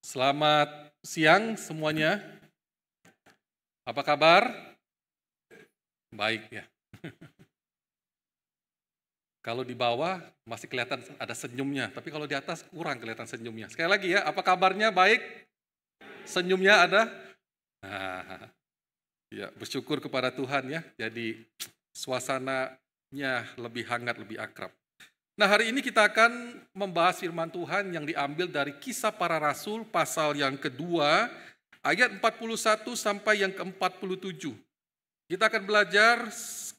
Selamat siang semuanya. Apa kabar? Baik ya. Kalau di bawah masih kelihatan ada senyumnya, tapi kalau di atas kurang kelihatan senyumnya. Sekali lagi ya, apa kabarnya? Baik? Senyumnya ada? Nah, ya bersyukur kepada Tuhan ya. Jadi suasananya lebih hangat, lebih akrab. Nah, hari ini kita akan membahas firman Tuhan yang diambil dari Kisah Para Rasul pasal yang kedua, ayat 41 sampai yang ke-47. Kita akan belajar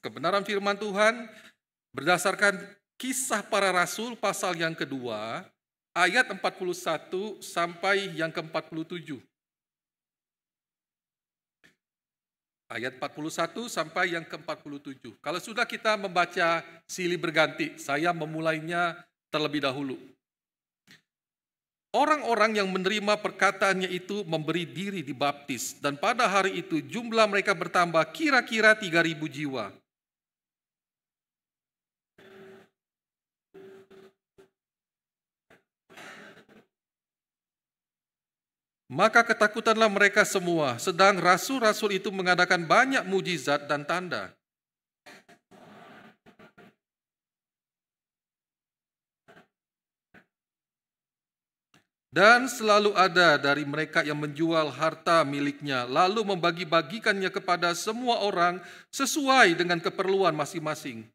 kebenaran firman Tuhan berdasarkan Kisah Para Rasul pasal yang kedua, ayat 41 sampai yang ke-47. Ayat 41 sampai yang ke-47. Kalau sudah kita membaca silih berganti, saya memulainya terlebih dahulu. Orang-orang yang menerima perkataannya itu memberi diri dibaptis, dan pada hari itu jumlah mereka bertambah kira-kira 3.000 jiwa. Maka ketakutanlah mereka semua, sedang rasul-rasul itu mengadakan banyak mujizat dan tanda. Dan selalu ada dari mereka yang menjual harta miliknya, lalu membagi-bagikannya kepada semua orang sesuai dengan keperluan masing-masing.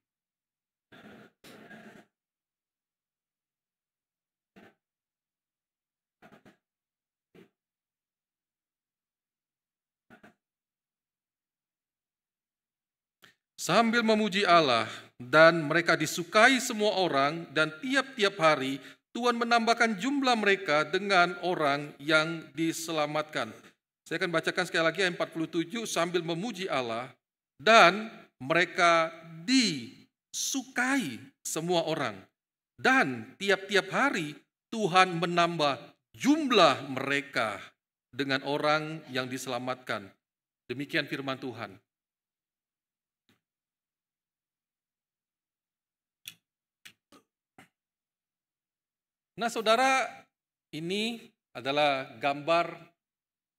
Sambil memuji Allah, dan mereka disukai semua orang, dan tiap-tiap hari Tuhan menambahkan jumlah mereka dengan orang yang diselamatkan. Saya akan bacakan sekali lagi ayat 47, sambil memuji Allah, dan mereka disukai semua orang. Dan tiap-tiap hari Tuhan menambah jumlah mereka dengan orang yang diselamatkan. Demikian firman Tuhan. Nah saudara, ini adalah gambar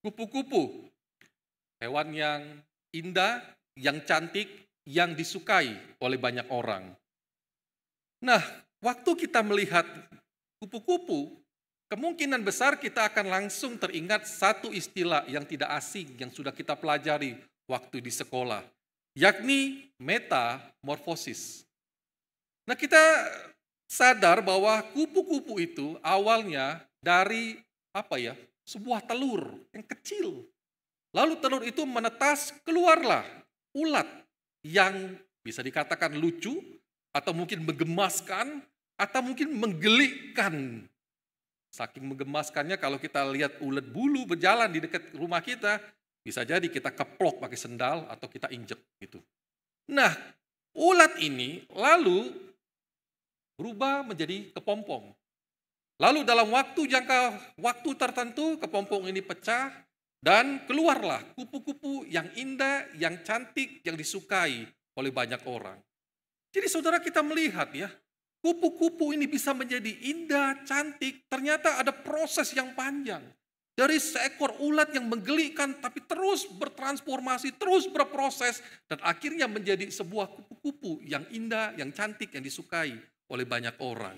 kupu-kupu. Hewan yang indah, yang cantik, yang disukai oleh banyak orang. Nah, waktu kita melihat kupu-kupu, kemungkinan besar kita akan langsung teringat satu istilah yang tidak asing, yang sudah kita pelajari waktu di sekolah, yakni metamorfosis. Nah, kita sadar bahwa kupu-kupu itu awalnya dari sebuah telur yang kecil. Lalu telur itu menetas, keluarlah ulat yang bisa dikatakan lucu, atau mungkin menggemaskan, atau mungkin menggelikkan. Saking menggemaskannya kalau kita lihat ulat bulu berjalan di dekat rumah kita, bisa jadi kita keplok pakai sendal atau kita injek gitu. Nah, ulat ini lalu berubah menjadi kepompong. Lalu dalam jangka waktu tertentu kepompong ini pecah dan keluarlah kupu-kupu yang indah, yang cantik, yang disukai oleh banyak orang. Jadi saudara, kita melihat ya, kupu-kupu ini bisa menjadi indah, cantik, ternyata ada proses yang panjang. Dari seekor ulat yang menggelikan tapi terus bertransformasi, terus berproses, dan akhirnya menjadi sebuah kupu-kupu yang indah, yang cantik, yang disukai oleh banyak orang.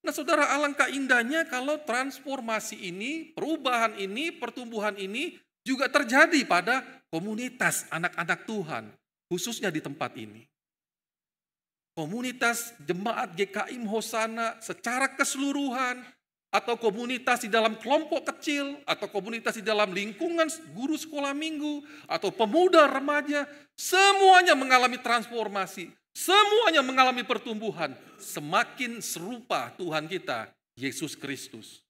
Nah saudara, alangkah indahnya kalau transformasi ini, perubahan ini, pertumbuhan ini juga terjadi pada komunitas anak-anak Tuhan, khususnya di tempat ini. Komunitas jemaat GKIM Hosana secara keseluruhan, atau komunitas di dalam kelompok kecil, atau komunitas di dalam lingkungan guru sekolah minggu, atau pemuda remaja, semuanya mengalami transformasi. Semuanya mengalami pertumbuhan, semakin serupa Tuhan kita, Yesus Kristus.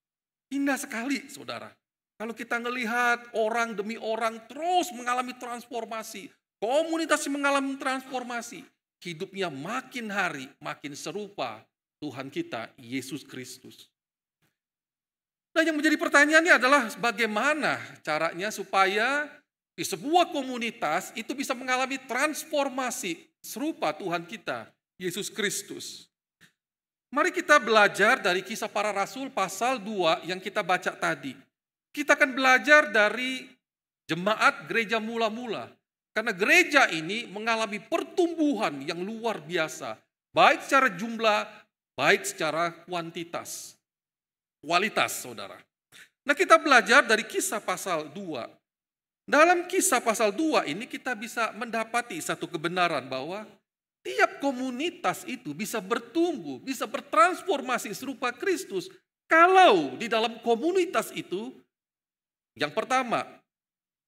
Indah sekali saudara. Kalau kita melihat orang demi orang terus mengalami transformasi, komunitas mengalami transformasi, hidupnya makin hari makin serupa Tuhan kita, Yesus Kristus. Nah, yang menjadi pertanyaannya adalah bagaimana caranya supaya di sebuah komunitas itu bisa mengalami transformasi serupa Tuhan kita, Yesus Kristus. Mari kita belajar dari Kisah Para Rasul pasal 2 yang kita baca tadi. Kita akan belajar dari jemaat gereja mula-mula. Karena gereja ini mengalami pertumbuhan yang luar biasa. Baik secara jumlah, baik secara kuantitas. Kualitas, saudara. Nah, kita belajar dari Kisah pasal 2. Dalam Kisah pasal 2 ini kita bisa mendapati satu kebenaran bahwa tiap komunitas itu bisa bertumbuh, bisa bertransformasi serupa Kristus kalau di dalam komunitas itu, yang pertama,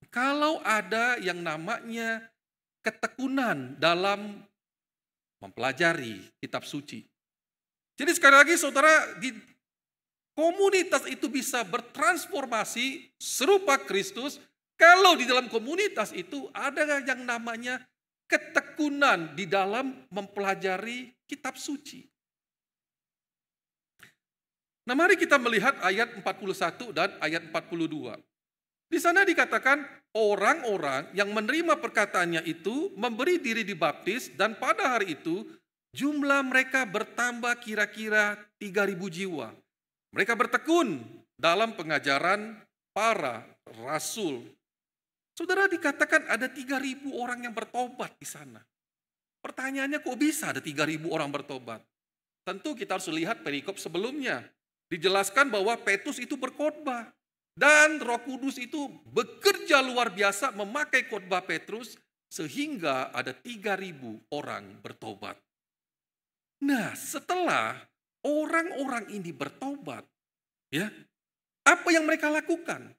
kalau ada yang namanya ketekunan dalam mempelajari kitab suci. Jadi sekali lagi saudara, di komunitas itu bisa bertransformasi serupa Kristus kalau di dalam komunitas itu ada yang namanya ketekunan di dalam mempelajari kitab suci. Nah, mari kita melihat ayat 41 dan ayat 42. Di sana dikatakan orang-orang yang menerima perkataannya itu memberi diri dibaptis dan pada hari itu jumlah mereka bertambah kira-kira 3.000 jiwa. Mereka bertekun dalam pengajaran para rasul. Saudara, dikatakan ada 3.000 orang yang bertobat di sana. Pertanyaannya, kok bisa ada 3.000 orang bertobat? Tentu kita harus lihat perikop sebelumnya. Dijelaskan bahwa Petrus itu berkhotbah. Dan Roh Kudus itu bekerja luar biasa memakai khotbah Petrus sehingga ada 3.000 orang bertobat. Nah, setelah orang-orang ini bertobat, ya, apa yang mereka lakukan?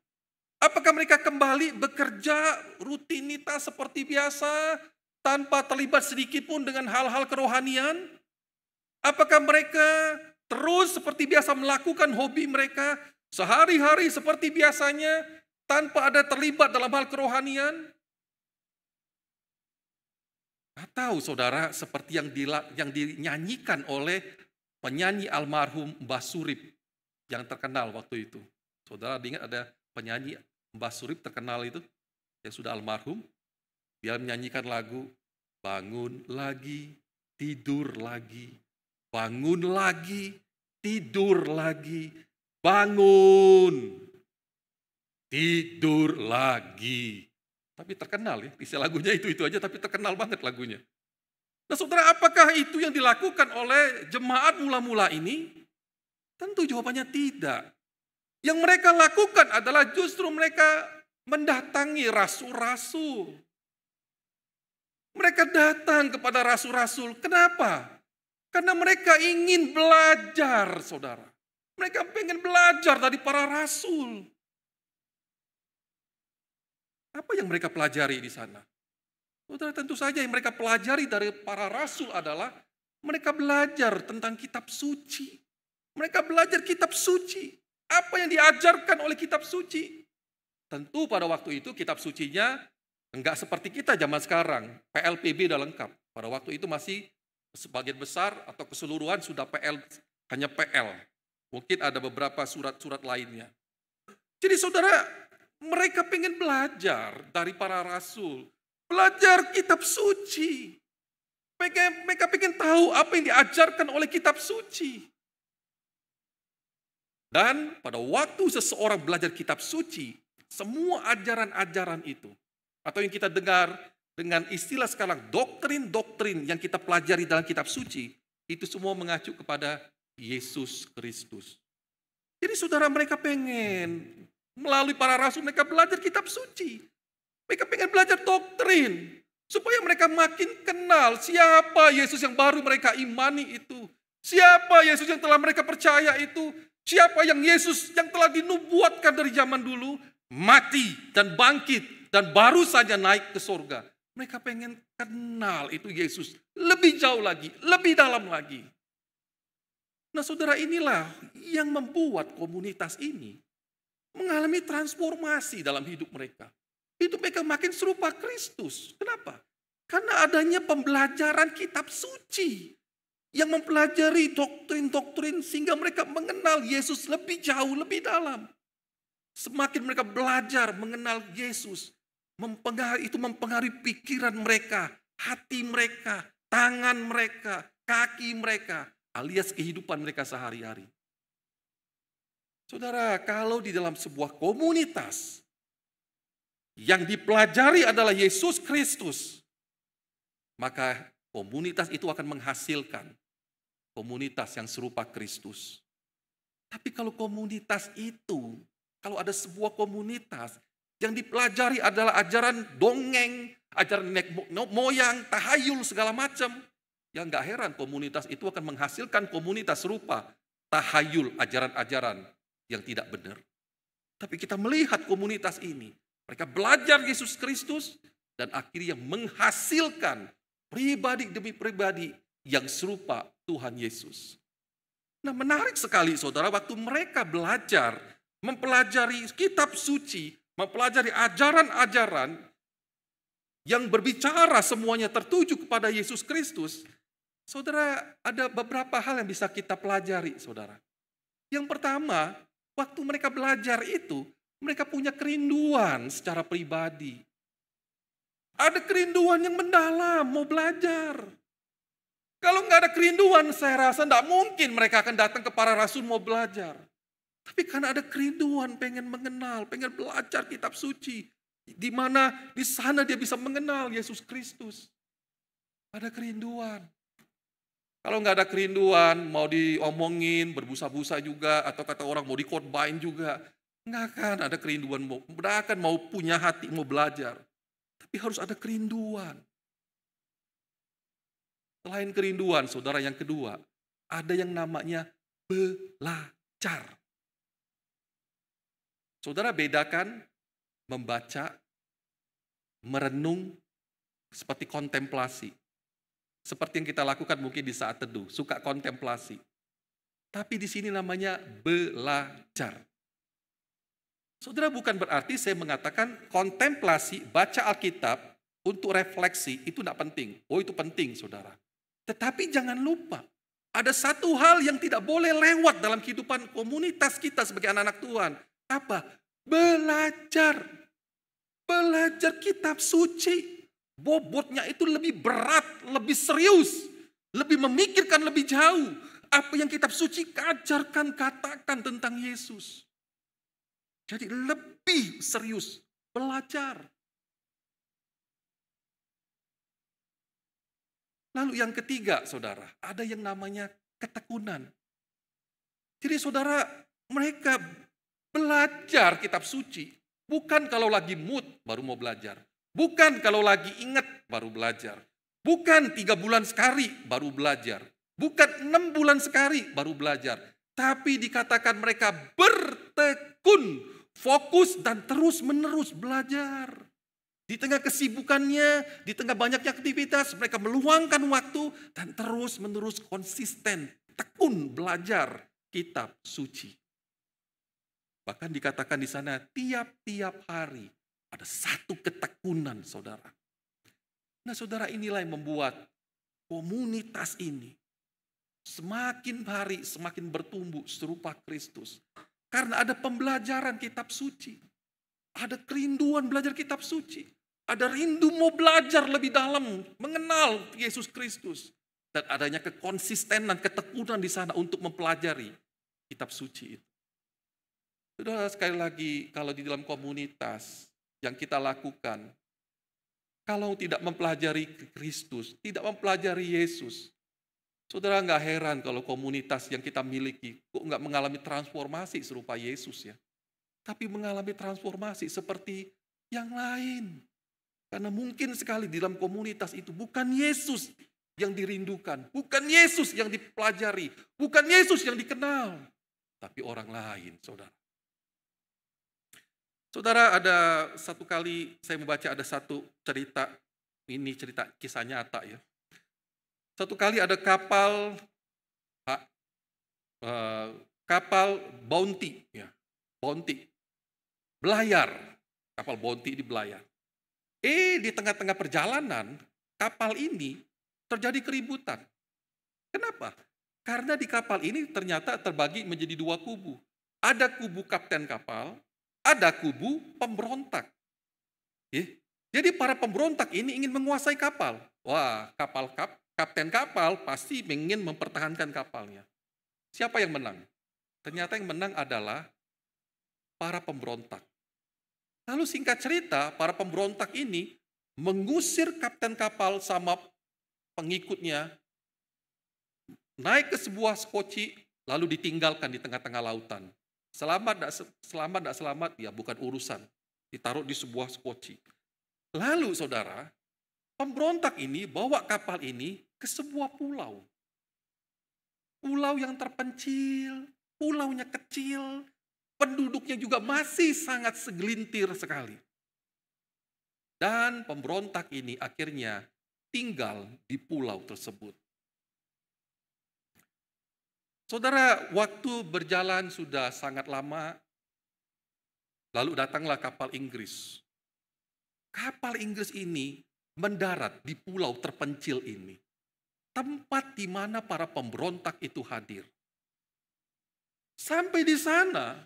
Apakah mereka kembali bekerja rutinitas seperti biasa tanpa terlibat sedikit pun dengan hal-hal kerohanian? Apakah mereka terus seperti biasa melakukan hobi mereka sehari-hari seperti biasanya tanpa ada terlibat dalam hal kerohanian? Atau saudara seperti yang dinyanyikan oleh penyanyi almarhum Mbah Surip yang terkenal waktu itu. Saudara ingat ada penyanyi Mbah Surip terkenal itu yang sudah almarhum. Dia menyanyikan lagu bangun lagi, tidur lagi, bangun lagi, tidur lagi, bangun, tidur lagi. Tapi terkenal ya, isi lagunya itu aja tapi terkenal banget lagunya. Nah saudara, apakah itu yang dilakukan oleh jemaat mula-mula ini? Tentu jawabannya tidak. Yang mereka lakukan adalah justru mereka mendatangi rasul-rasul. Mereka datang kepada rasul-rasul. Kenapa? Karena mereka ingin belajar, saudara. Mereka ingin belajar dari para rasul. Apa yang mereka pelajari di sana? Saudara, tentu saja yang mereka pelajari dari para rasul adalah mereka belajar tentang kitab suci. Mereka belajar kitab suci. Apa yang diajarkan oleh kitab suci? Tentu pada waktu itu kitab sucinya enggak seperti kita zaman sekarang. PLPB udah lengkap. Pada waktu itu masih sebagian besar atau keseluruhan sudah hanya PL. Mungkin ada beberapa surat-surat lainnya. Jadi saudara, mereka pengen belajar dari para rasul. Belajar kitab suci. Mereka pengen tahu apa yang diajarkan oleh kitab suci. Dan pada waktu seseorang belajar kitab suci, semua ajaran-ajaran itu, atau yang kita dengar dengan istilah sekarang, doktrin-doktrin yang kita pelajari dalam kitab suci, itu semua mengacu kepada Yesus Kristus. Jadi saudara, mereka pengen, melalui para rasul mereka belajar kitab suci. Mereka pengen belajar doktrin, supaya mereka makin kenal siapa Yesus yang baru mereka imani itu. Siapa Yesus yang telah mereka percaya itu. Siapa yang Yesus yang telah dinubuatkan dari zaman dulu, mati dan bangkit dan baru saja naik ke surga. Mereka pengen kenal itu Yesus lebih jauh lagi, lebih dalam lagi. Nah saudara, inilah yang membuat komunitas ini mengalami transformasi dalam hidup mereka. Hidup mereka makin serupa Kristus. Kenapa? Karena adanya pembelajaran kitab suci. Yang mempelajari doktrin-doktrin sehingga mereka mengenal Yesus lebih jauh, lebih dalam. Semakin mereka belajar mengenal Yesus, itu mempengaruhi pikiran mereka, hati mereka, tangan mereka, kaki mereka. alias kehidupan mereka sehari-hari. Saudara, kalau di dalam sebuah komunitas yang dipelajari adalah Yesus Kristus, maka komunitas itu akan menghasilkan komunitas yang serupa Kristus. Tapi kalau komunitas itu, kalau ada sebuah komunitas yang dipelajari adalah ajaran dongeng, ajaran nenek moyang, tahayul segala macam, ya nggak heran komunitas itu akan menghasilkan komunitas serupa tahayul, ajaran-ajaran yang tidak benar. Tapi kita melihat komunitas ini, mereka belajar Yesus Kristus dan akhirnya menghasilkan pribadi demi pribadi yang serupa Tuhan Yesus. Nah, menarik sekali saudara, waktu mereka belajar, mempelajari kitab suci, mempelajari ajaran-ajaran yang berbicara semuanya tertuju kepada Yesus Kristus, saudara, ada beberapa hal yang bisa kita pelajari, saudara. Yang pertama, waktu mereka belajar itu, mereka punya kerinduan secara pribadi. Ada kerinduan yang mendalam, mau belajar. Kalau nggak ada kerinduan, saya rasa nggak mungkin mereka akan datang ke para rasul mau belajar. Tapi karena ada kerinduan, pengen mengenal, pengen belajar kitab suci. Di mana di sana dia bisa mengenal Yesus Kristus. Ada kerinduan. Kalau nggak ada kerinduan, mau diomongin, berbusa-busa juga, atau kata orang mau dikhotbahin juga, nggak akan ada kerinduan, nggak akan mau punya hati, mau belajar. Tapi harus ada kerinduan. Selain kerinduan, saudara, yang kedua, ada yang namanya belajar. Saudara, bedakan membaca, merenung, seperti kontemplasi. Seperti yang kita lakukan mungkin di saat teduh, suka kontemplasi. Tapi di sini namanya belajar. Saudara, bukan berarti saya mengatakan kontemplasi, baca Alkitab untuk refleksi itu tidak penting. Oh, itu penting, saudara. Tetapi jangan lupa, ada satu hal yang tidak boleh lewat dalam kehidupan komunitas kita sebagai anak-anak Tuhan. Apa? Belajar. Belajar kitab suci. Bobotnya itu lebih berat, lebih serius, lebih memikirkan lebih jauh. Apa yang kitab suci ajarkan, katakan tentang Yesus. Jadi lebih serius belajar. Lalu yang ketiga, saudara, ada yang namanya ketekunan. Jadi saudara, mereka belajar kitab suci, bukan kalau lagi mood baru mau belajar. Bukan kalau lagi ingat baru belajar. Bukan 3 bulan sekali baru belajar. Bukan 6 bulan sekali baru belajar. Tapi dikatakan mereka bertekun, fokus dan terus menerus belajar. Di tengah kesibukannya, di tengah banyaknya aktivitas, mereka meluangkan waktu dan terus menerus konsisten, tekun belajar kitab suci. Bahkan dikatakan di sana tiap-tiap hari ada satu ketekunan, saudara. Nah, saudara, inilah yang membuat komunitas ini semakin hari semakin bertumbuh serupa Kristus. Karena ada pembelajaran kitab suci. Ada kerinduan belajar kitab suci. Ada rindu mau belajar lebih dalam, mengenal Yesus Kristus. Dan adanya kekonsistenan, ketekunan di sana untuk mempelajari kitab suci itu. Saudara, sekali lagi, kalau di dalam komunitas yang kita lakukan, kalau tidak mempelajari Kristus, tidak mempelajari Yesus, saudara, nggak heran kalau komunitas yang kita miliki kok nggak mengalami transformasi serupa Yesus ya. Tapi mengalami transformasi seperti yang lain. Karena mungkin sekali di dalam komunitas itu bukan Yesus yang dirindukan, bukan Yesus yang dipelajari, bukan Yesus yang dikenal, tapi orang lain, saudara. Saudara, ada satu kali saya membaca ada satu cerita, ini cerita kisah nyata ya. Satu kali ada kapal Bounty, ya, Bounty, belayar, kapal Bounty di belayar. Di tengah-tengah perjalanan kapal ini terjadi keributan. Kenapa? Karena di kapal ini ternyata terbagi menjadi 2 kubu. Ada kubu kapten kapal, ada kubu pemberontak. Jadi para pemberontak ini ingin menguasai kapal. Wah, kapten kapal pasti ingin mempertahankan kapalnya. Siapa yang menang? Ternyata yang menang adalah para pemberontak. Lalu singkat cerita, para pemberontak ini mengusir kapten kapal sama pengikutnya, naik ke sebuah skoci, lalu ditinggalkan di tengah-tengah lautan. Selamat, tidak selamat, ya bukan urusan. Ditaruh di sebuah skoci. Lalu saudara, pemberontak ini bawa kapal ini ke sebuah pulau. Pulau yang terpencil, pulaunya kecil, penduduknya juga masih sangat segelintir sekali. Dan pemberontak ini akhirnya tinggal di pulau tersebut. Saudara, waktu berjalan sudah sangat lama, lalu datanglah kapal Inggris. Kapal Inggris ini mendarat di pulau terpencil ini. Tempat di mana para pemberontak itu hadir. Sampai di sana,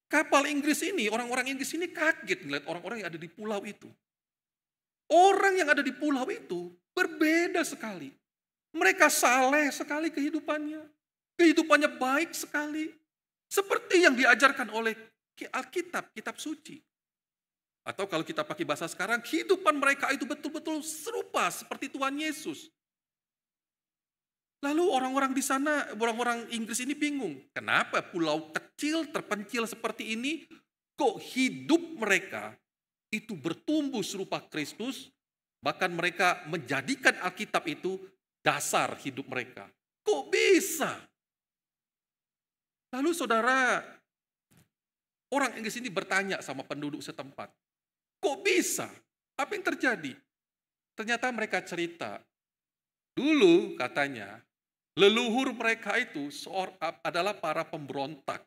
kapal Inggris ini, orang-orang Inggris ini kaget melihat orang-orang yang ada di pulau itu. Orang yang ada di pulau itu berbeda sekali. Mereka saleh sekali kehidupannya. Kehidupannya baik sekali. Seperti yang diajarkan oleh Alkitab, kitab suci. Atau kalau kita pakai bahasa sekarang, kehidupan mereka itu betul-betul serupa seperti Tuhan Yesus. Lalu orang-orang di sana, orang-orang Inggris ini bingung. Kenapa pulau kecil, terpencil seperti ini, kok hidup mereka itu bertumbuh serupa Kristus, bahkan mereka menjadikan Alkitab itu dasar hidup mereka. Kok bisa? Lalu saudara, orang Inggris ini bertanya sama penduduk setempat. Kok bisa? Apa yang terjadi? Ternyata mereka cerita. Dulu katanya, leluhur mereka itu adalah para pemberontak.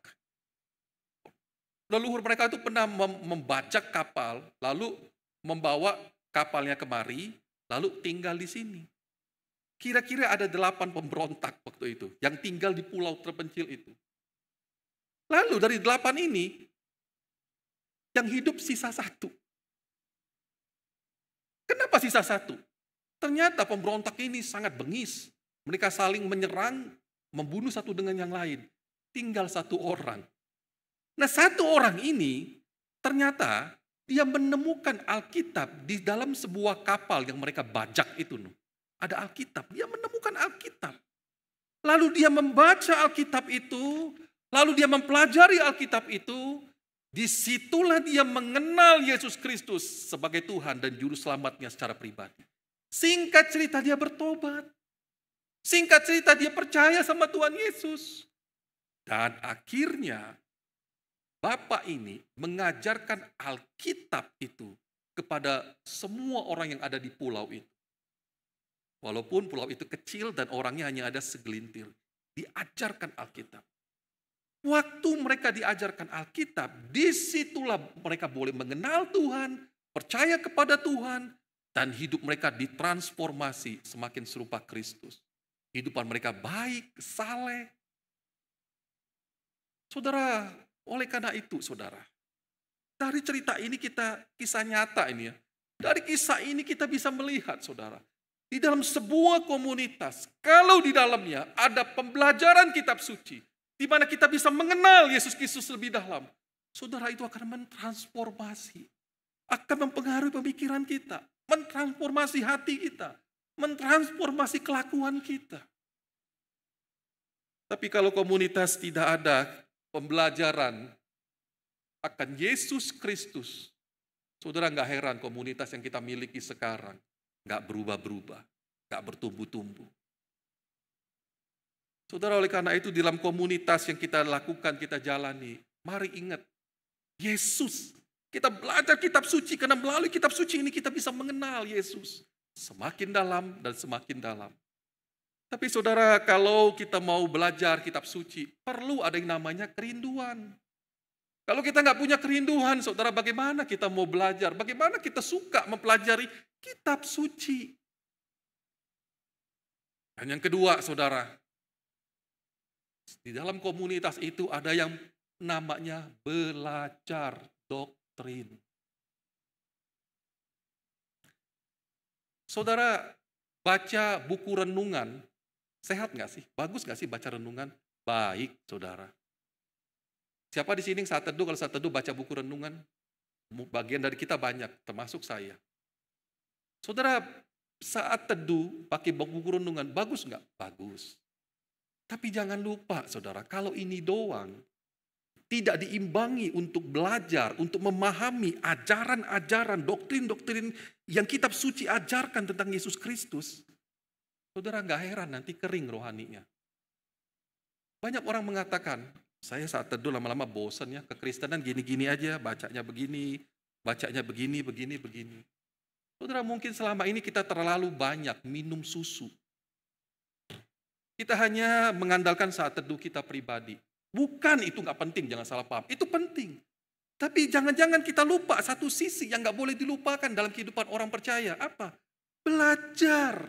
Leluhur mereka itu pernah membajak kapal, lalu membawa kapalnya kemari, lalu tinggal di sini. Kira-kira ada 8 pemberontak waktu itu, yang tinggal di pulau terpencil itu. Lalu dari 8 ini, yang hidup sisa 1. Kenapa sisa 1? Ternyata pemberontak ini sangat bengis. Mereka saling menyerang, membunuh satu dengan yang lain. Tinggal 1 orang. Nah 1 orang ini, ternyata dia menemukan Alkitab di dalam sebuah kapal yang mereka bajak itu. Ada Alkitab, dia menemukan Alkitab. Lalu dia membaca Alkitab itu, lalu dia mempelajari Alkitab itu, disitulah dia mengenal Yesus Kristus sebagai Tuhan dan Juru Selamatnya secara pribadi. Singkat cerita dia bertobat. Singkat cerita dia percaya sama Tuhan Yesus. Dan akhirnya Bapak ini mengajarkan Alkitab itu kepada semua orang yang ada di pulau itu. Walaupun pulau itu kecil dan orangnya hanya ada segelintir. Diajarkan Alkitab. Waktu mereka diajarkan Alkitab, disitulah mereka boleh mengenal Tuhan, percaya kepada Tuhan, dan hidup mereka ditransformasi semakin serupa Kristus. Kehidupan mereka baik, saleh. Saudara, oleh karena itu saudara, dari cerita ini kisah nyata ini ya. Dari kisah ini kita bisa melihat saudara, di dalam sebuah komunitas, kalau di dalamnya ada pembelajaran kitab suci, di mana kita bisa mengenal Yesus Kristus lebih dalam, saudara itu akan mentransformasi, akan mempengaruhi pemikiran kita, mentransformasi hati kita, mentransformasi kelakuan kita. Tapi kalau komunitas tidak ada pembelajaran akan Yesus Kristus, saudara nggak heran komunitas yang kita miliki sekarang nggak berubah-berubah, nggak bertumbuh-tumbuh. Saudara, oleh karena itu di dalam komunitas yang kita lakukan, kita jalani, mari ingat, Yesus. Kita belajar kitab suci, karena melalui kitab suci ini kita bisa mengenal Yesus. Semakin dalam dan semakin dalam. Tapi saudara, kalau kita mau belajar kitab suci, perlu ada yang namanya kerinduan. Kalau kita nggak punya kerinduan, saudara, bagaimana kita mau belajar? Bagaimana kita suka mempelajari kitab suci? Dan yang kedua, saudara, di dalam komunitas itu ada yang namanya belajar doktrin. Saudara, baca buku renungan, sehat nggak sih? Bagus nggak sih baca renungan? Baik, saudara. Siapa di sini saat teduh, kalau saat teduh baca buku renungan? Bagian dari kita banyak, termasuk saya. Saudara, saat teduh pakai buku renungan, bagus nggak? Bagus. Tapi jangan lupa, saudara, kalau ini doang, tidak diimbangi untuk belajar, untuk memahami ajaran-ajaran, doktrin-doktrin yang kitab suci ajarkan tentang Yesus Kristus, saudara nggak heran nanti kering rohaninya. Banyak orang mengatakan, saya saat teduh lama-lama bosan ya, kekristenan gini-gini aja, bacanya begini, begini. Saudara, mungkin selama ini kita terlalu banyak minum susu. Kita hanya mengandalkan saat teduh kita pribadi. Bukan itu nggak penting, jangan salah paham. Itu penting. Tapi jangan-jangan kita lupa satu sisi yang nggak boleh dilupakan dalam kehidupan orang percaya. Apa? Belajar.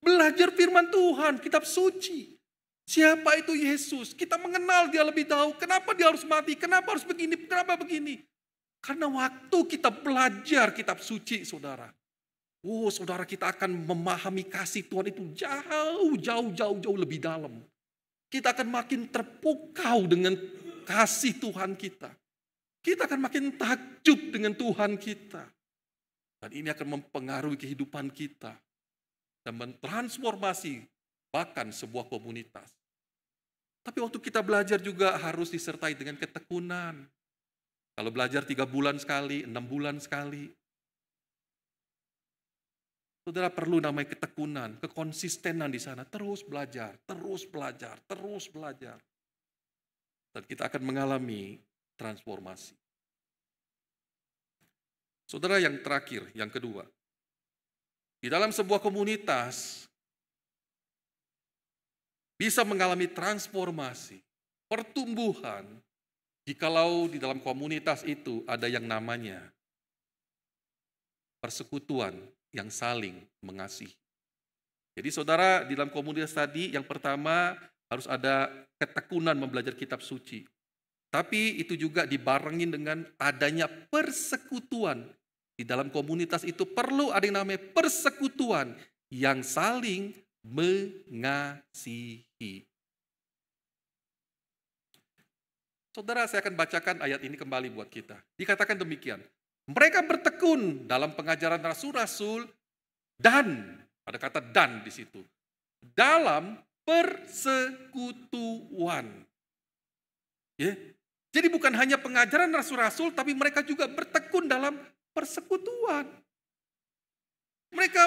Belajar firman Tuhan, kitab suci. Siapa itu Yesus? Kita mengenal dia lebih jauh. Kenapa dia harus mati? Kenapa harus begini? Kenapa begini? Karena waktu kita belajar kitab suci, saudara. Saudara, kita akan memahami kasih Tuhan itu jauh lebih dalam. Kita akan makin terpukau dengan kasih Tuhan kita. Kita akan makin takjub dengan Tuhan kita. Dan ini akan mempengaruhi kehidupan kita. Dan mentransformasi bahkan sebuah komunitas. Tapi waktu kita belajar juga harus disertai dengan ketekunan. Kalau belajar 3 bulan sekali, 6 bulan sekali. Saudara perlu namanya ketekunan, kekonsistenan di sana. Terus belajar. Dan kita akan mengalami transformasi. Saudara, yang terakhir, yang kedua. Di dalam sebuah komunitas, bisa mengalami transformasi, pertumbuhan, jikalau di dalam komunitas itu ada yang namanya persekutuan yang saling mengasihi. Jadi saudara, di dalam komunitas tadi yang pertama harus ada ketekunan mempelajari kitab suci. Tapi itu juga dibarengin dengan adanya persekutuan. Di dalam komunitas itu perlu ada yang namanya persekutuan yang saling mengasihi. Saudara, saya akan bacakan ayat ini kembali buat kita. Dikatakan demikian. Mereka bertekun dalam pengajaran rasul-rasul dan, ada kata dan di situ, dalam persekutuan. Ya. Jadi bukan hanya pengajaran rasul-rasul, tapi mereka juga bertekun dalam persekutuan. Mereka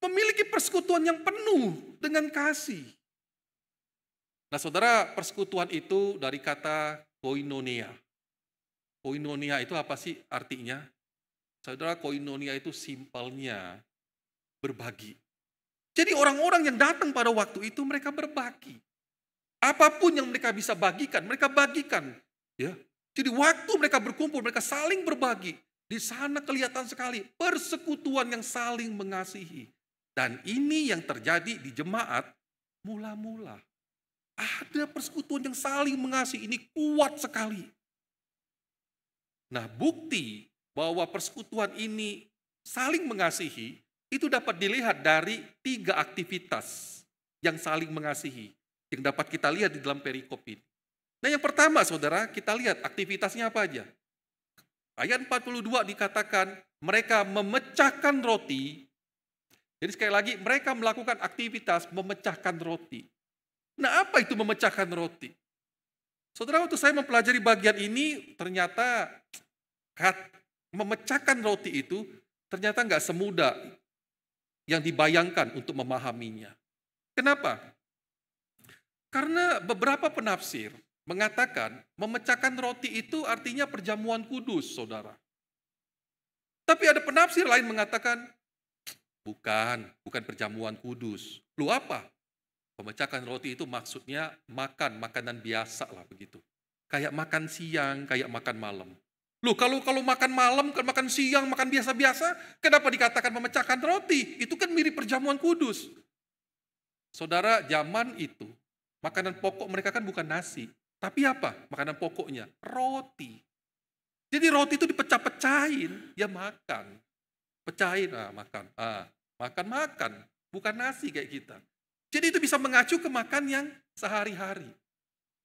memiliki persekutuan yang penuh dengan kasih. Nah saudara, persekutuan itu dari kata koinonia. Koinonia itu apa sih artinya? Saudara, koinonia itu simpelnya berbagi. Jadi orang-orang yang datang pada waktu itu mereka berbagi. Apapun yang mereka bisa bagikan, mereka bagikan. Ya. Jadi waktu mereka berkumpul, mereka saling berbagi. Di sana kelihatan sekali persekutuan yang saling mengasihi. Dan ini yang terjadi di jemaat mula-mula. Ada persekutuan yang saling mengasihi, ini kuat sekali. Nah, bukti bahwa persekutuan ini saling mengasihi itu dapat dilihat dari 3 aktivitas yang saling mengasihi yang dapat kita lihat di dalam perikop ini. Nah, yang pertama saudara, kita lihat aktivitasnya apa aja. Ayat 42 dikatakan mereka memecahkan roti. Jadi sekali lagi mereka melakukan aktivitas memecahkan roti. Nah, apa itu memecahkan roti? Saudara, waktu saya mempelajari bagian ini, ternyata memecahkan roti itu ternyata nggak semudah yang dibayangkan untuk memahaminya. Kenapa? Karena beberapa penafsir mengatakan memecahkan roti itu artinya perjamuan kudus, saudara. Tapi ada penafsir lain mengatakan, bukan perjamuan kudus. Lu apa? Memecahkan roti itu maksudnya makanan biasa lah begitu. Kayak makan siang, kayak makan malam. Loh, kalau makan malam, makan siang, makan biasa-biasa, kenapa dikatakan memecahkan roti? Itu kan mirip perjamuan kudus. Saudara, zaman itu, makanan pokok mereka kan bukan nasi. Tapi apa makanan pokoknya? Roti. Jadi roti itu dipecah-pecahin, ya makan. Pecahin, makan. Makan. bukan nasi kayak kita. Jadi itu bisa mengacu ke makan yang sehari-hari.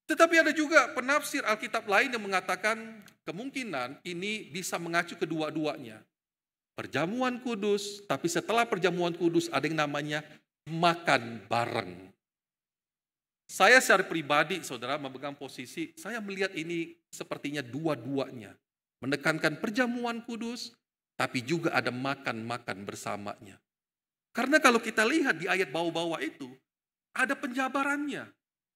Tetapi ada juga penafsir Alkitab lain yang mengatakan kemungkinan ini bisa mengacu kedua-duanya. Perjamuan kudus, tapi setelah perjamuan kudus ada yang namanya makan bareng. Saya secara pribadi, saudara, memegang posisi, saya melihat ini sepertinya dua-duanya. Menekankan perjamuan kudus, tapi juga ada makan-makan bersamanya. Karena kalau kita lihat di ayat bawah-bawah itu, ada penjabarannya.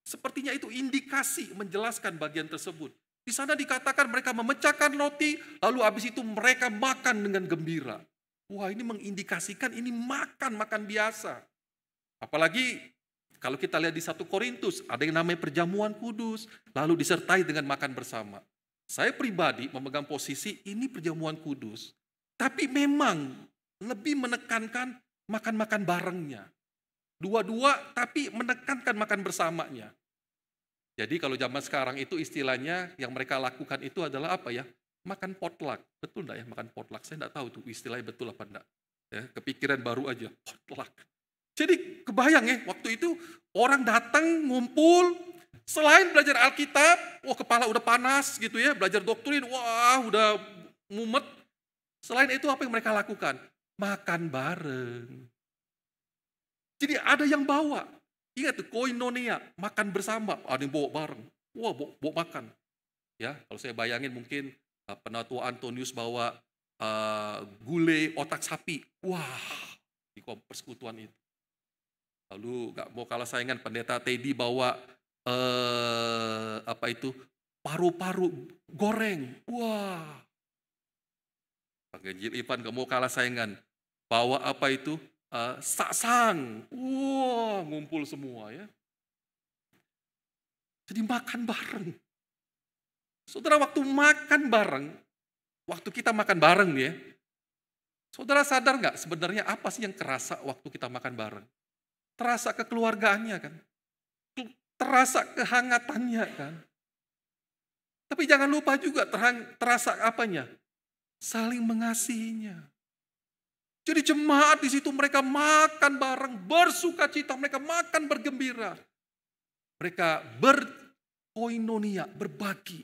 Sepertinya itu indikasi menjelaskan bagian tersebut. Di sana dikatakan mereka memecahkan roti, lalu habis itu mereka makan dengan gembira. Wah, ini mengindikasikan ini makan biasa. Apalagi kalau kita lihat di 1 Korintus, ada yang namanya perjamuan kudus, lalu disertai dengan makan bersama. Saya pribadi memegang posisi ini perjamuan kudus, tapi memang lebih menekankan makan-makan barengnya. Dua-dua tapi menekankan makan bersamanya. Jadi kalau zaman sekarang itu istilahnya yang mereka lakukan itu adalah apa ya? Makan potluck. Betul enggak ya makan potluck? Saya enggak tahu tuh istilahnya betul apa enggak. Ya, kepikiran baru aja, potluck. Jadi kebayang ya, waktu itu orang datang ngumpul, selain belajar Alkitab, wah kepala udah panas gitu ya, belajar doktrin, wah udah mumet. Selain itu apa yang mereka lakukan? Makan bareng. Jadi ada yang bawa. Ingat tuh, koinonia, makan bersama. Ada yang bawa bareng. Wah, bawa makan. Ya, kalau saya bayangin mungkin penatua Antonius bawa gulai otak sapi. Wah, di persekutuan itu. Lalu gak mau kalah saingan, pendeta Teddy bawa paru-paru goreng. Wah. Ganjil Ivan gak mau kalah saingan. Bawa saksang. Wah, ngumpul semua ya. Jadi makan bareng. Saudara, waktu makan bareng, waktu kita makan bareng nih ya, saudara sadar gak sebenarnya apa sih yang kerasa waktu kita makan bareng? Terasa kekeluargaannya kan? Terasa kehangatannya kan? Tapi jangan lupa juga terasa apanya? Saling mengasihinya. Jadi jemaat di situ mereka makan bareng, bersuka cita, mereka makan bergembira. Mereka berkoinonia, berbagi.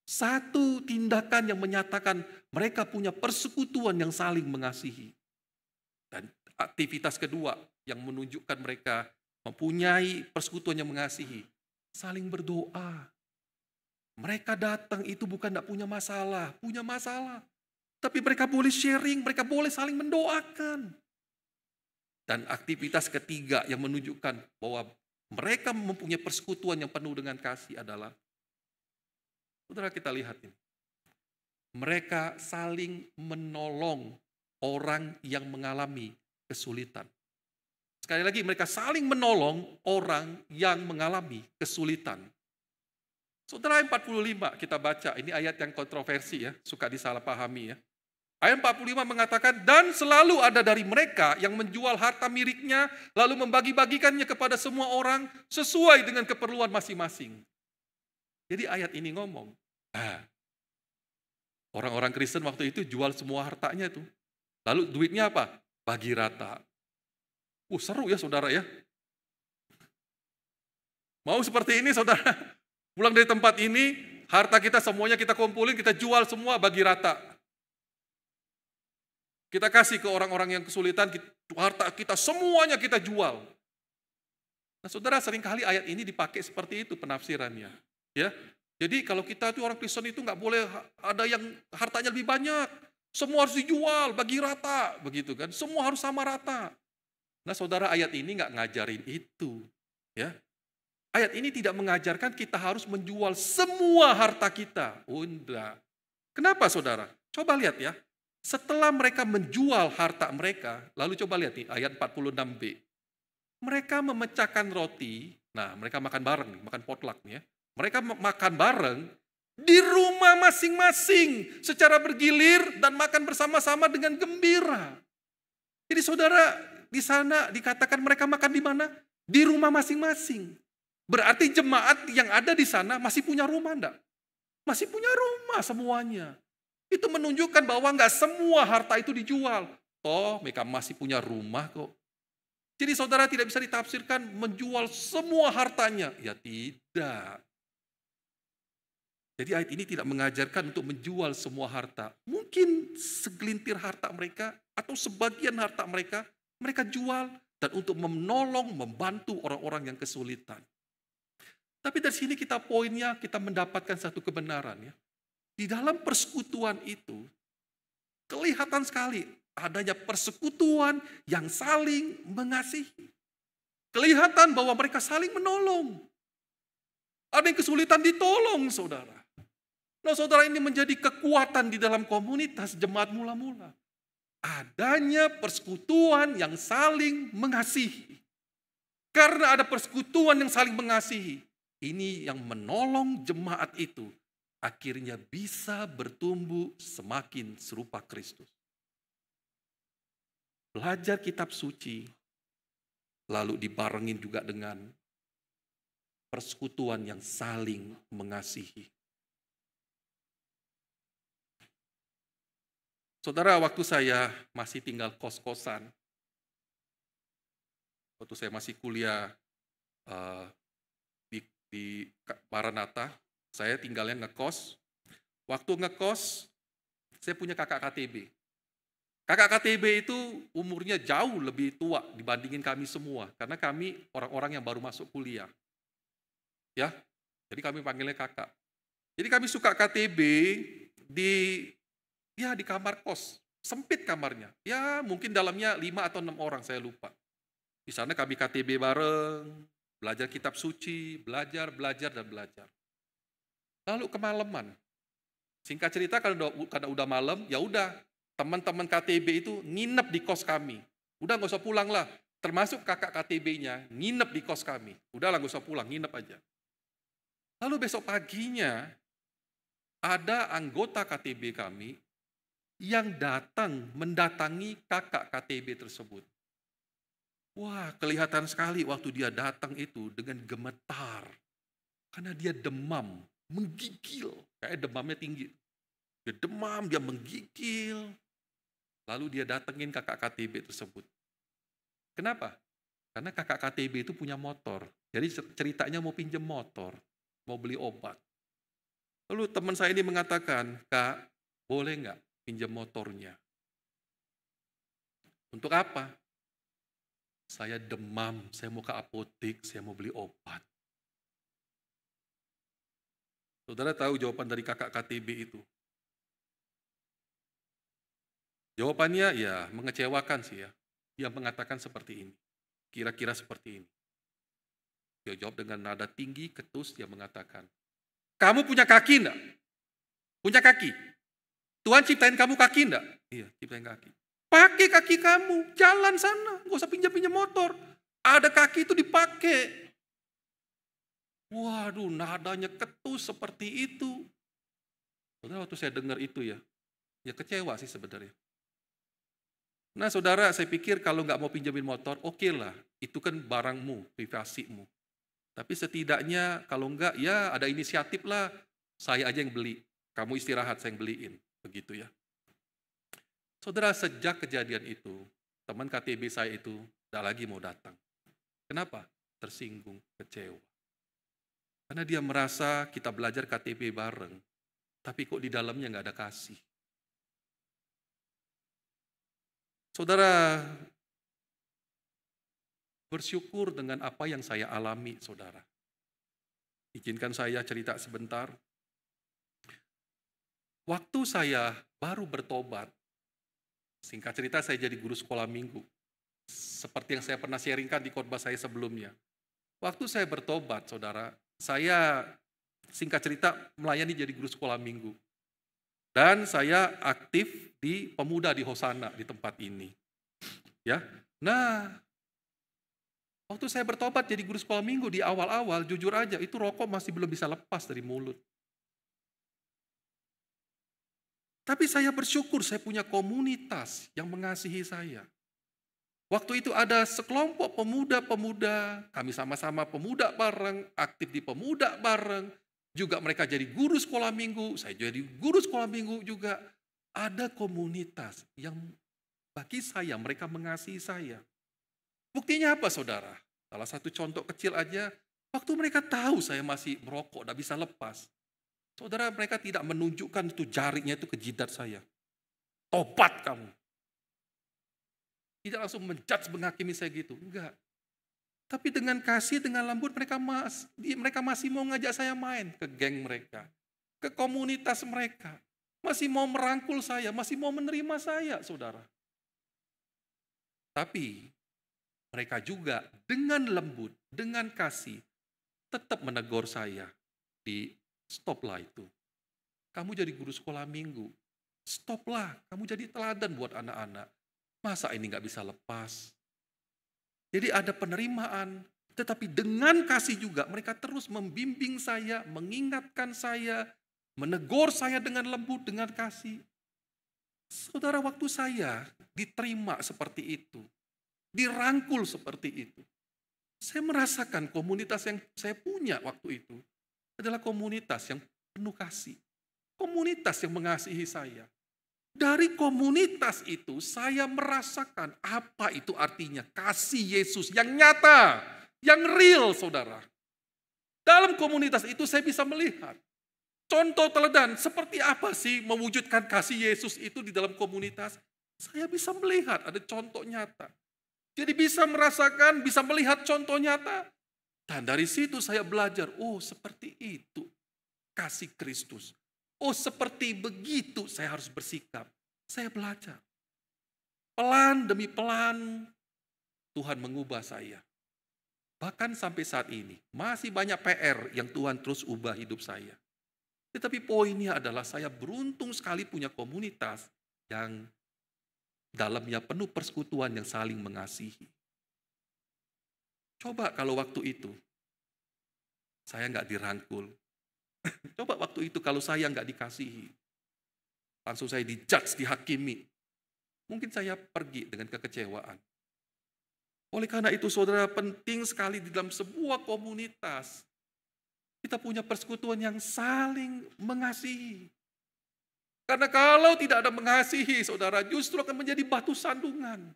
Satu tindakan yang menyatakan mereka punya persekutuan yang saling mengasihi. Dan aktivitas kedua yang menunjukkan mereka mempunyai persekutuan yang mengasihi, saling berdoa. Mereka datang itu bukan tidak punya masalah, punya masalah. Tapi mereka boleh sharing, mereka boleh saling mendoakan. Dan aktivitas ketiga yang menunjukkan bahwa mereka mempunyai persekutuan yang penuh dengan kasih adalah, saudara kita lihat ini, mereka saling menolong orang yang mengalami kesulitan. Sekali lagi, mereka saling menolong orang yang mengalami kesulitan. Saudara, ayat 45 kita baca, ini ayat yang kontroversi ya, suka disalahpahami ya. Ayat 45 mengatakan, dan selalu ada dari mereka yang menjual harta miliknya, lalu membagi-bagikannya kepada semua orang sesuai dengan keperluan masing-masing. Jadi ayat ini ngomong, orang-orang Kristen waktu itu jual semua hartanya tuh. Lalu duitnya apa? Bagi rata. Seru ya saudara ya. Mau seperti ini saudara? Pulang dari tempat ini, harta kita semuanya kita kumpulin, kita jual semua bagi rata. Kita kasih ke orang-orang yang kesulitan, harta kita semuanya kita jual. Nah saudara, seringkali ayat ini dipakai seperti itu penafsirannya. Ya, jadi kalau kita tuh orang Kristen itu nggak boleh ada yang hartanya lebih banyak. Semua harus dijual, bagi rata. Begitu kan, semua harus sama rata. Nah saudara, ayat ini nggak ngajarin itu. Ya, ayat ini tidak mengajarkan kita harus menjual semua harta kita. Enggak. Kenapa saudara? Coba lihat ya. Setelah mereka menjual harta mereka, lalu coba lihat nih ayat 46b. Mereka memecahkan roti, nah mereka makan bareng, makan potluck nih ya. Mereka makan bareng di rumah masing-masing secara bergilir dan makan bersama-sama dengan gembira. Jadi saudara, di sana dikatakan mereka makan di mana? Di rumah masing-masing. Berarti jemaat yang ada di sana masih punya rumah enggak? Masih punya rumah semuanya. Itu menunjukkan bahwa enggak semua harta itu dijual. Mereka masih punya rumah kok. Jadi saudara tidak bisa ditafsirkan menjual semua hartanya. Ya tidak. Jadi ayat ini tidak mengajarkan untuk menjual semua harta. Mungkin segelintir harta mereka atau sebagian harta mereka, mereka jual dan untuk menolong, membantu orang-orang yang kesulitan. Tapi dari sini poinnya kita mendapatkan satu kebenaran ya. Di dalam persekutuan itu, kelihatan sekali adanya persekutuan yang saling mengasihi. Kelihatan bahwa mereka saling menolong. Ada yang kesulitan ditolong, saudara. Nah, saudara, ini menjadi kekuatan di dalam komunitas jemaat mula-mula. Adanya persekutuan yang saling mengasihi. Karena ada persekutuan yang saling mengasihi, ini yang menolong jemaat itu akhirnya bisa bertumbuh semakin serupa Kristus. Belajar kitab suci, lalu dibarengin juga dengan persekutuan yang saling mengasihi. Saudara, waktu saya masih tinggal kos-kosan, waktu saya masih kuliah di Maranatha, saya tinggalnya ngekos. Waktu ngekos, saya punya kakak KTB. Kakak KTB itu umurnya jauh lebih tua dibandingin kami semua, karena kami orang-orang yang baru masuk kuliah. Ya, jadi kami panggilnya kakak. Jadi kami suka KTB di kamar kos, sempit kamarnya. Ya, mungkin dalamnya 5 atau 6 orang, saya lupa. Di sana kami KTB bareng, belajar kitab suci, belajar. Lalu kemalaman. Singkat cerita, karena udah malam, ya udah, teman-teman KTB itu nginep di kos kami. Udah nggak usah pulang lah. Termasuk kakak KTB-nya nginep di kos kami. Udahlah nggak usah pulang, nginep aja. Lalu besok paginya ada anggota KTB kami yang mendatangi kakak KTB tersebut. Wah, kelihatan sekali waktu dia datang itu dengan gemetar. Karena dia demam, menggigil. Kayak demamnya tinggi. Dia demam, dia menggigil. Lalu dia datengin kakak KTB tersebut. Kenapa? Karena kakak KTB itu punya motor. Jadi ceritanya mau pinjam motor, mau beli obat. Lalu teman saya ini mengatakan, Kak, boleh nggak pinjam motornya? Untuk apa? Saya demam, saya mau ke apotek, saya mau beli obat. Saudara tahu jawaban dari kakak KTB itu? Jawabannya ya mengecewakan sih ya. Dia mengatakan seperti ini. Kira-kira seperti ini. Dia jawab dengan nada tinggi, ketus, dia mengatakan, kamu punya kaki enggak? Punya kaki? Tuhan ciptain kamu kaki enggak? Iya, ciptain kaki. Pakai kaki kamu, jalan sana, nggak usah pinjam-pinjam motor. Ada kaki itu dipakai. Waduh, nadanya ketus seperti itu. Saudara, waktu saya dengar itu ya kecewa sih sebenarnya. Nah saudara, saya pikir kalau nggak mau pinjamin motor, oke lah, itu kan barangmu, privasimu. Tapi setidaknya kalau enggak, ya ada inisiatif lah, saya aja yang beli, kamu istirahat, saya yang beliin, begitu ya. Saudara, sejak kejadian itu, teman KTB saya itu tidak lagi mau datang. Kenapa? Tersinggung, kecewa. Karena dia merasa kita belajar KTB bareng, tapi kok di dalamnya nggak ada kasih. Saudara, bersyukur dengan apa yang saya alami, saudara. Izinkan saya cerita sebentar. Waktu saya baru bertobat, singkat cerita saya jadi guru sekolah minggu. Seperti yang saya pernah sharingkan di khotbah saya sebelumnya. Waktu saya bertobat, saudara, saya singkat cerita melayani jadi guru sekolah minggu. Dan saya aktif di pemuda di Hosana di tempat ini. Ya. Nah, waktu saya bertobat jadi guru sekolah minggu di awal-awal, jujur aja itu rokok masih belum bisa lepas dari mulut. Tapi saya bersyukur saya punya komunitas yang mengasihi saya. Waktu itu ada sekelompok pemuda-pemuda, kami sama-sama pemuda bareng, aktif di pemuda bareng, juga mereka jadi guru sekolah minggu, saya jadi guru sekolah minggu juga. Ada komunitas yang bagi saya, mereka mengasihi saya. Buktinya apa saudara? Salah satu contoh kecil aja, waktu mereka tahu saya masih merokok, tidak bisa lepas. Saudara, mereka tidak menunjukkan itu jarinya itu ke jidat saya. Tobat kamu. Tidak langsung menjudge, menghakimi saya gitu. Enggak. Tapi dengan kasih, dengan lembut mereka masih mau ngajak saya main ke geng mereka. Ke komunitas mereka. Masih mau merangkul saya, masih mau menerima saya, saudara. Tapi mereka juga dengan lembut, dengan kasih, tetap menegur saya di stoplah itu. Kamu jadi guru sekolah minggu, stoplah, kamu jadi teladan buat anak-anak. Masa ini nggak bisa lepas? Jadi ada penerimaan, tetapi dengan kasih juga mereka terus membimbing saya, mengingatkan saya, menegur saya dengan lembut, dengan kasih. Saudara, waktu saya diterima seperti itu, dirangkul seperti itu, saya merasakan komunitas yang saya punya waktu itu adalah komunitas yang penuh kasih. Komunitas yang mengasihi saya. Dari komunitas itu saya merasakan apa itu artinya kasih Yesus yang nyata, yang real saudara. Dalam komunitas itu saya bisa melihat contoh teladan seperti apa sih mewujudkan kasih Yesus itu di dalam komunitas. Saya bisa melihat ada contoh nyata. Jadi bisa merasakan, bisa melihat contoh nyata. Dan dari situ saya belajar, oh seperti itu kasih Kristus. Oh seperti begitu saya harus bersikap. Saya belajar. Pelan demi pelan Tuhan mengubah saya. Bahkan sampai saat ini masih banyak PR yang Tuhan terus ubah hidup saya. Tetapi poinnya adalah saya beruntung sekali punya komunitas yang dalamnya penuh persekutuan yang saling mengasihi. Coba kalau waktu itu saya nggak dirangkul. Coba waktu itu kalau saya nggak dikasihi. Langsung saya dijudge, dihakimi. Mungkin saya pergi dengan kekecewaan. Oleh karena itu saudara, penting sekali di dalam sebuah komunitas. Kita punya persekutuan yang saling mengasihi. Karena kalau tidak ada mengasihi saudara, justru akan menjadi batu sandungan.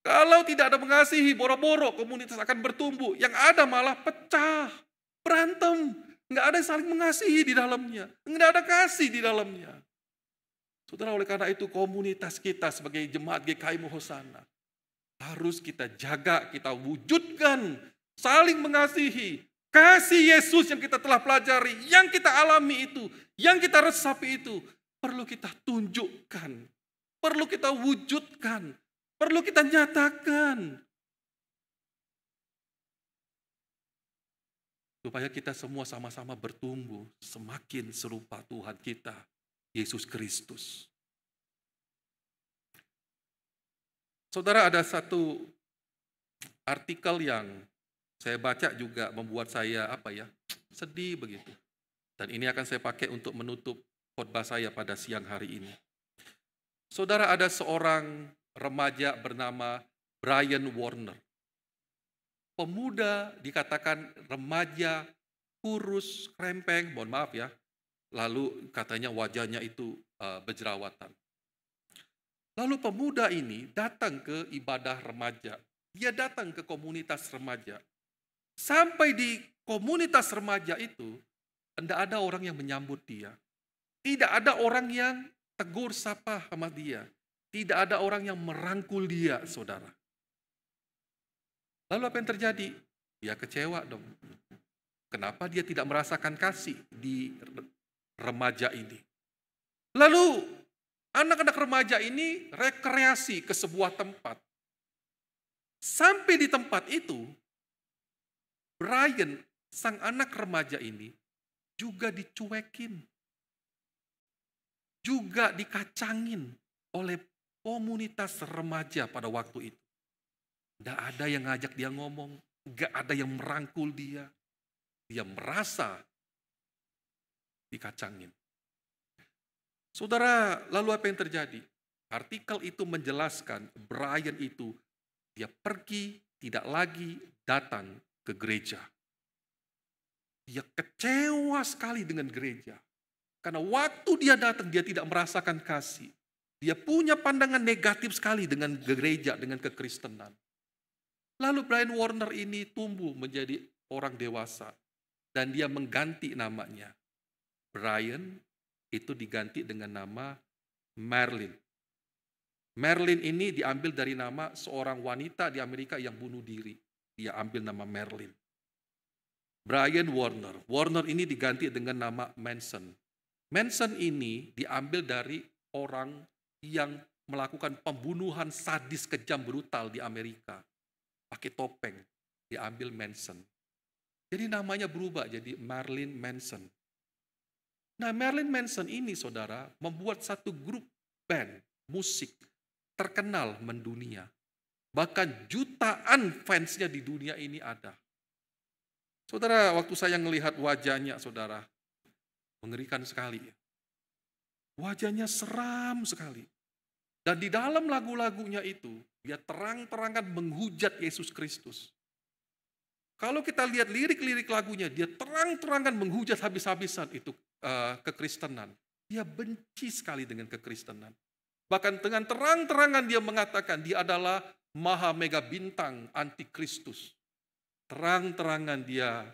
Kalau tidak ada mengasihi, boro-boro komunitas akan bertumbuh. Yang ada malah pecah, berantem. Nggak ada yang saling mengasihi di dalamnya. Nggak ada kasih di dalamnya. Saudara, oleh karena itu komunitas kita sebagai jemaat GKI Hosana harus kita jaga, kita wujudkan, saling mengasihi. Kasih Yesus yang kita telah pelajari, yang kita alami itu, yang kita resapi itu, perlu kita tunjukkan, perlu kita wujudkan, perlu kita nyatakan. Supaya kita semua sama-sama bertumbuh semakin serupa Tuhan kita, Yesus Kristus. Saudara, ada satu artikel yang saya baca juga membuat saya sedih begitu. Dan ini akan saya pakai untuk menutup khotbah saya pada siang hari ini. Saudara, ada seorang remaja bernama Brian Warner. Pemuda dikatakan remaja, kurus, krempeng, mohon maaf ya. Lalu katanya wajahnya itu berjerawatan. Lalu pemuda ini datang ke ibadah remaja. Dia datang ke komunitas remaja. Sampai di komunitas remaja itu, tidak ada orang yang menyambut dia. Tidak ada orang yang tegur sapa sama dia. Tidak ada orang yang merangkul dia, saudara. Lalu apa yang terjadi? Dia kecewa dong. Kenapa dia tidak merasakan kasih di remaja ini? Lalu anak-anak remaja ini rekreasi ke sebuah tempat. Sampai di tempat itu, Brian, sang anak remaja ini, juga dicuekin. Juga dikacangin oleh komunitas remaja pada waktu itu. Tidak ada yang ngajak dia ngomong, tidak ada yang merangkul dia. Dia merasa dikacangin. Saudara, lalu apa yang terjadi? Artikel itu menjelaskan Brian itu, dia pergi tidak lagi datang ke gereja. Dia kecewa sekali dengan gereja. Karena waktu dia datang, dia tidak merasakan kasih. Dia punya pandangan negatif sekali dengan gereja, dengan kekristenan. Lalu Brian Warner ini tumbuh menjadi orang dewasa dan dia mengganti namanya. Brian itu diganti dengan nama Marilyn. Marilyn ini diambil dari nama seorang wanita di Amerika yang bunuh diri. Dia ambil nama Marilyn. Brian Warner. Warner ini diganti dengan nama Manson. Manson ini diambil dari orang yang melakukan pembunuhan sadis kejam brutal di Amerika. Pakai topeng, diambil Manson. Jadi namanya berubah jadi Marilyn Manson. Nah, Marilyn Manson ini, saudara, membuat satu grup band musik terkenal mendunia. Bahkan jutaan fansnya di dunia ini ada. Saudara, waktu saya melihat wajahnya, saudara, mengerikan sekali. Wajahnya seram sekali. Dan di dalam lagu-lagunya itu, dia terang-terangan menghujat Yesus Kristus. Kalau kita lihat lirik-lirik lagunya, dia terang-terangan menghujat habis-habisan itu kekristenan. Dia benci sekali dengan kekristenan. Bahkan dengan terang-terangan dia mengatakan dia adalah maha mega bintang antikristus. Terang-terangan dia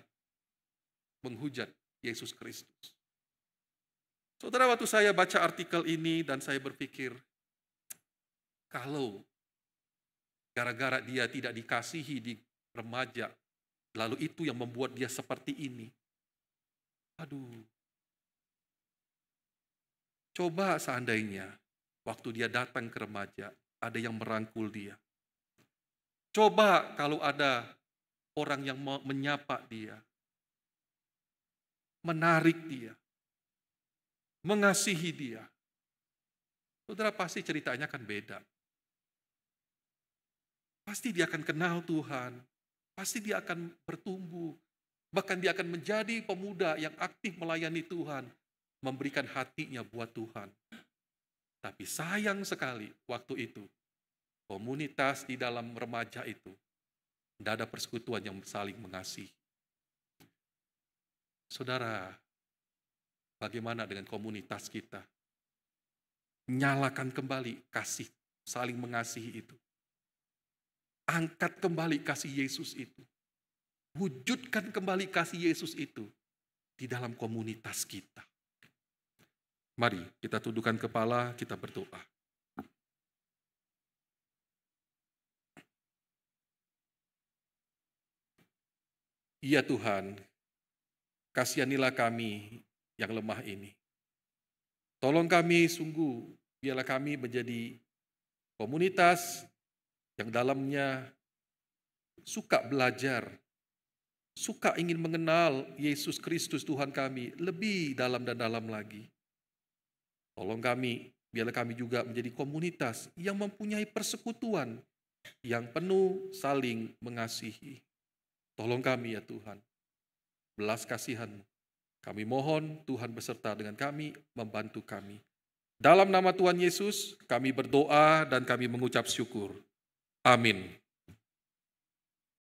menghujat Yesus Kristus. Saudara, waktu saya baca artikel ini dan saya berpikir, kalau gara-gara dia tidak dikasihi di remaja, lalu itu yang membuat dia seperti ini. Aduh. Coba seandainya waktu dia datang ke remaja, ada yang merangkul dia. Coba kalau ada orang yang menyapa dia, menarik dia, mengasihi dia. Saudara, pasti ceritanya akan beda. Pasti dia akan kenal Tuhan, pasti dia akan bertumbuh, bahkan dia akan menjadi pemuda yang aktif melayani Tuhan, memberikan hatinya buat Tuhan. Tapi sayang sekali waktu itu, komunitas di dalam remaja itu, tidak ada persekutuan yang saling mengasihi. Saudara, bagaimana dengan komunitas kita? Nyalakan kembali kasih, saling mengasihi itu. Angkat kembali kasih Yesus itu. Wujudkan kembali kasih Yesus itu di dalam komunitas kita. Mari kita tundukkan kepala, kita berdoa. Ya Tuhan, kasihanilah kami yang lemah ini. Tolong kami sungguh, biarlah kami menjadi komunitas yang dalamnya suka belajar, suka ingin mengenal Yesus Kristus Tuhan kami lebih dalam dan dalam lagi. Tolong kami, biarlah kami juga menjadi komunitas yang mempunyai persekutuan yang penuh saling mengasihi. Tolong kami ya Tuhan, belas kasihan-Mu. Kami mohon Tuhan beserta dengan kami, membantu kami. Dalam nama Tuhan Yesus, kami berdoa dan kami mengucap syukur. Amin.